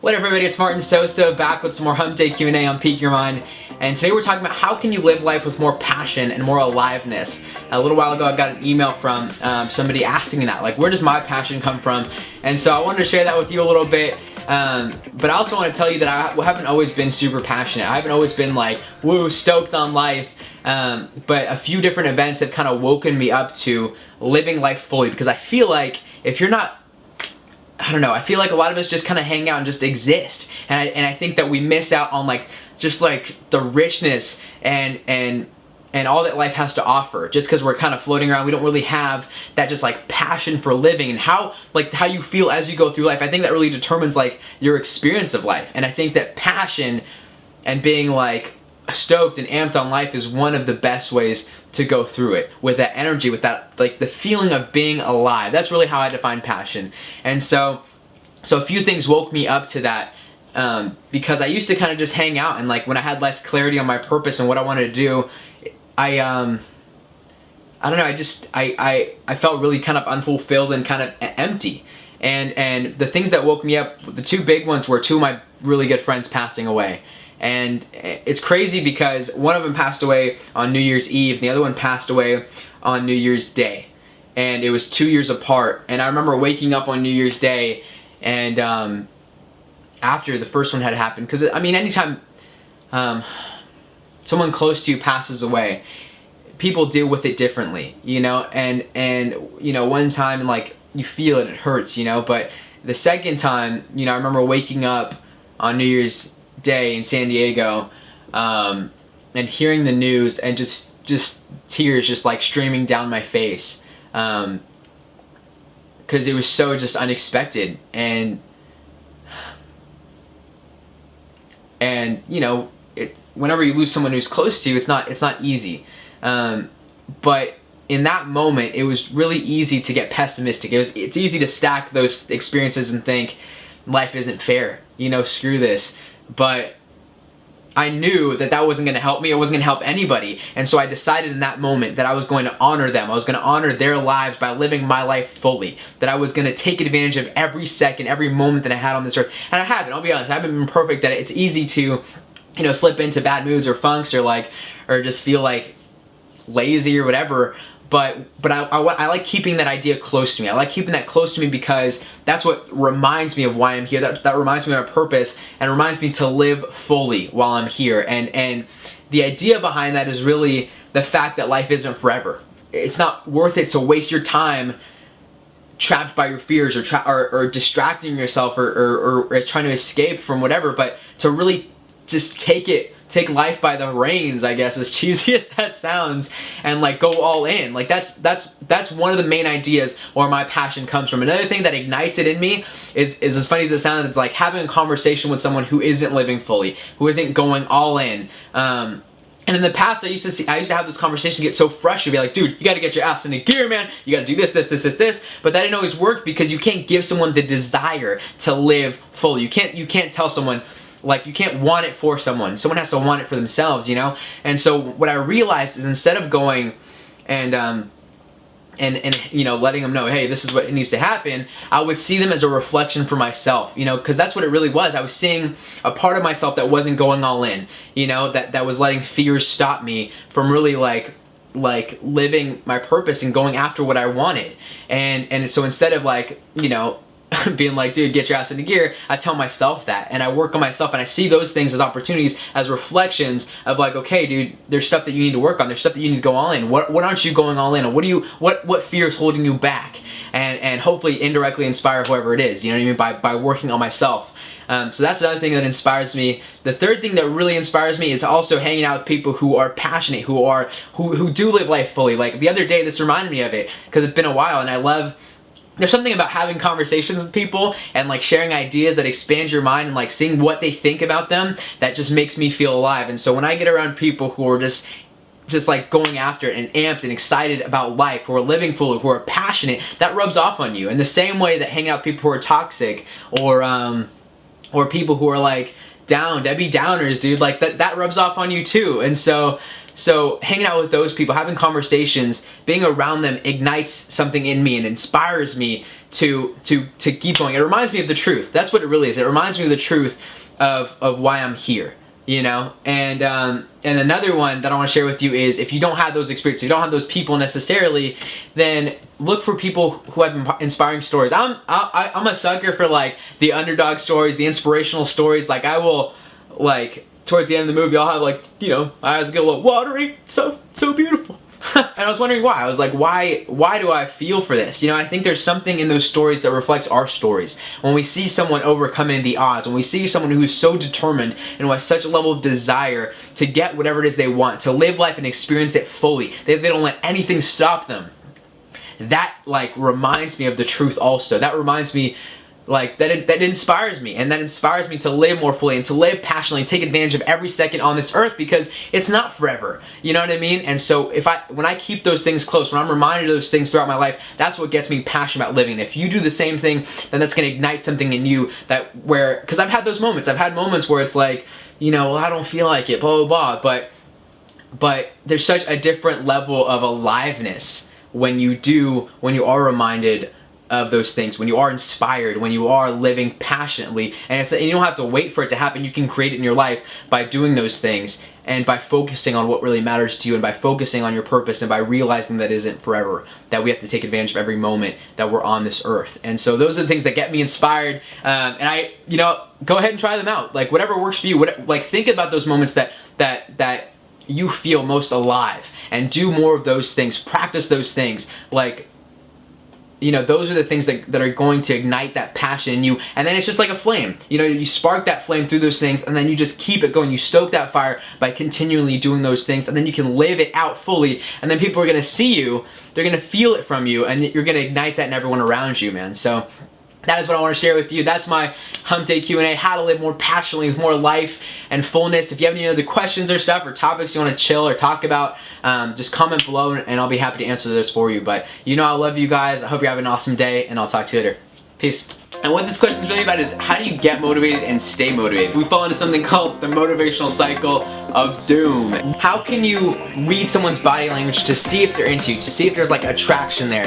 What up everybody, it's Martin Sosa back with some more Hump Day Q&A on Peak Your Mind. And today we're talking about how can you live life with more passion and more aliveness. A little while ago I got an email from somebody asking that, like, where does my passion come from? And so I wanted to share that with you a little bit. But I also want to tell you that I haven't always been super passionate. I haven't always been like, woo, stoked on life. But a few different events have kind of woken me up to living life fully, because I feel like if you're not, I don't know, I feel like a lot of us just kind of hang out and just exist. And I think that we miss out on just the richness and all that life has to offer, just because we're kind of floating around. We don't really have that just passion for living and how you feel as you go through life. I think that really determines your experience of life. And I think that passion and being stoked and amped on life is one of the best ways to go through it, with that energy, with that the feeling of being alive. That's really how I define passion. And so a few things woke me up to that, because I used to kind of just hang out, and when I had less clarity on my purpose and what I wanted to do, I don't know, I felt really kind of unfulfilled and kind of empty. And the things that woke me up, the two big ones were two of my really good friends passing away. And it's crazy because one of them passed away on New Year's Eve, and the other one passed away on New Year's Day. And it was 2 years apart. And I remember waking up on New Year's Day, and after the first one had happened, because I mean, anytime someone close to you passes away, people deal with it differently, you know. And you know, one time you feel it, it hurts, you know. But the second time, you know, I remember waking up on New Year's Day in San Diego, and hearing the news, and just tears just streaming down my face, because it was so just unexpected. And you know, whenever you lose someone who's close to you, it's not easy. But in that moment, it was really easy to get pessimistic. It's easy to stack those experiences and think life isn't fair, you know, screw this. But I knew that wasn't going to help me. It wasn't going to help anybody. And so I decided in that moment that I was going to honor them. I was going to honor their lives by living my life fully. That I was going to take advantage of every second, every moment that I had on this earth. And I haven't. I'll be honest. I haven't been perfect at it. It's easy to, you know, slip into bad moods or funks, or just feel lazy or whatever. But I like keeping that idea close to me. I like keeping that close to me because that's what reminds me of why I'm here. That reminds me of my purpose, and reminds me to live fully while I'm here. And the idea behind that is really the fact that life isn't forever. It's not worth it to waste your time trapped by your fears, or distracting yourself, or trying to escape from whatever, but to really just take life by the reins, I guess, as cheesy as that sounds, and go all in. That's one of the main ideas where my passion comes from. Another thing that ignites it in me is as funny as it sounds, it's having a conversation with someone who isn't living fully, who isn't going all in. And in the past, I used to have this conversation, get so frustrated, be like, dude, you gotta get your ass into gear, man. You gotta do this. But that didn't always work, because you can't give someone the desire to live fully. You can't tell someone, you can't want it for someone. Someone has to want it for themselves, you know? And so what I realized is, instead of going and you know, letting them know, hey, this is what needs to happen, I would see them as a reflection for myself, you know, because that's what it really was. I was seeing a part of myself that wasn't going all in, you know, that was letting fears stop me from really living my purpose and going after what I wanted. And so instead of you know, being dude, get your ass into gear, I tell myself that, and I work on myself, and I see those things as opportunities, as reflections of okay, dude, there's stuff that you need to work on, there's stuff that you need to go all in. What aren't you going all in on? What fear is holding you back? And hopefully indirectly inspire whoever it is, you know what I mean, by working on myself. So that's another thing that inspires me. The third thing that really inspires me is also hanging out with people who are passionate, who do live life fully. The other day, this reminded me of it, because it's been a while, and there's something about having conversations with people and sharing ideas that expand your mind, and seeing what they think about them, that just makes me feel alive. And so when I get around people who are just going after it and amped and excited about life, who are living fully, who are passionate, that rubs off on you. In the same way that hanging out with people who are toxic, or people who are Debbie Downers, dude, that rubs off on you too. And so hanging out with those people, having conversations, being around them ignites something in me and inspires me to keep going. It reminds me of the truth. That's what it really is. It reminds me of the truth of why I'm here, you know? And another one that I want to share with you is, if you don't have those experiences, you don't have those people necessarily, then look for people who have inspiring stories. I'm a sucker for like the underdog stories, the inspirational stories. Like I will, like towards the end of the movie, I'll have like, you know, my eyes get a little watery. So beautiful. And I was wondering why. I was like, why do I feel for this? You know, I think there's something in those stories that reflects our stories. When we see someone overcoming the odds, when we see someone who's so determined and who has such a level of desire to get whatever it is they want, to live life and experience it fully, they don't let anything stop them. That like reminds me of the truth also. That reminds me like that inspires me, and that inspires me to live more fully and to live passionately and take advantage of every second on this earth, because it's not forever. You know what I mean? And so when I keep those things close, when I'm reminded of those things throughout my life, that's what gets me passionate about living. And if you do the same thing, then that's going to ignite something in you because I've had those moments. I've had moments where it's like, you know, well, I don't feel like it, blah, blah, blah. But there's such a different level of aliveness when you are reminded of those things, when you are inspired, when you are living passionately, and you don't have to wait for it to happen. You can create it in your life by doing those things, and by focusing on what really matters to you, and by focusing on your purpose, and by realizing that it isn't forever, that we have to take advantage of every moment that we're on this earth. And so those are the things that get me inspired, and you know, go ahead and try them out. Like whatever works for you. Like think about those moments that you feel most alive, and do more of those things. Practice those things. Like, you know, those are the things that are going to ignite that passion in you, and then it's just like a flame. You know, you spark that flame through those things, and then you just keep it going. You stoke that fire by continually doing those things, and then you can live it out fully, and then people are going to see you, they're going to feel it from you, and you're going to ignite that in everyone around you, man. So that is what I want to share with you. That's my Hump Day Q&A, how to live more passionately with more life and fullness. If you have any other questions or stuff or topics you want to chill or talk about, just comment below and I'll be happy to answer those for you. But you know I love you guys. I hope you have an awesome day, and I'll talk to you later. Peace. And what this question is really about is, how do you get motivated and stay motivated? We fall into something called the motivational cycle of doom. How can you read someone's body language to see if they're into you, to see if there's like attraction there?